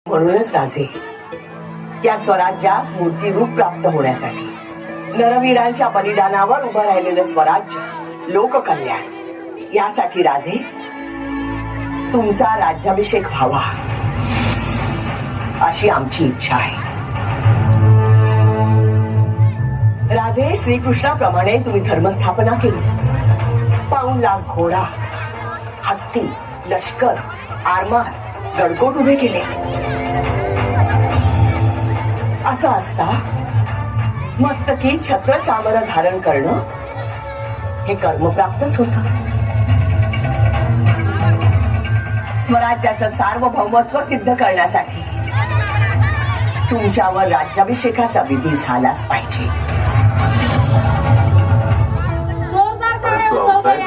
म्हणूनच राजे या स्वराज्यास मूर्तीरूप प्राप्त होण्यासाठी नरवीरांच्या बलिदानावर उभं राहिलेलं स्वराज्य लोककल्याण यासाठी राजे तुमचा राज्याभिषेक व्हावा अशी आमची इच्छा आहे। राजे श्रीकृष्णाप्रमाणे तुम्ही धर्मस्थापना केली। 5 लाख घोडा हत्ती लष्कर आरमार गडकोट उभे केले। असं असता मस्तकी छत्र चामर धारण करणं हे कर्मप्राप्तच होतं। स्वराज्याचं सार्वभौमत्व सिद्ध करण्यासाठी तुमच्यावर राज्याभिषेकाचा विधी झालाच पाहिजे।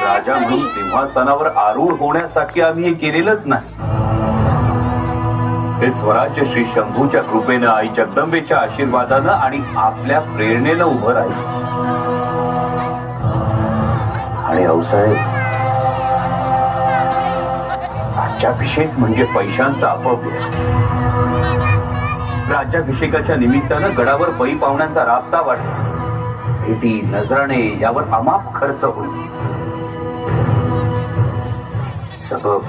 राजा म्हणून सिंहासनावर आरूढ होण्यासाठी आम्ही हे केलेलंच नाही। हे स्वराज्य श्री शंभूच्या कृपेनं आई जगदंबेच्या आशीर्वादानं आणि आपल्या प्रेरणेनं उभं राहील। आणि औसाहेब राज्याभिषेक म्हणजे पैशांचा अपव्यय। राज्याभिषेकाच्या निमित्तानं गडावर पै पाहुण्यांचा राबता वाढला। भेटी नजराणे यावर अमाप खर्च होईल। सगळं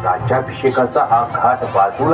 राज्याभिषेकाचा हा घाट बाजूला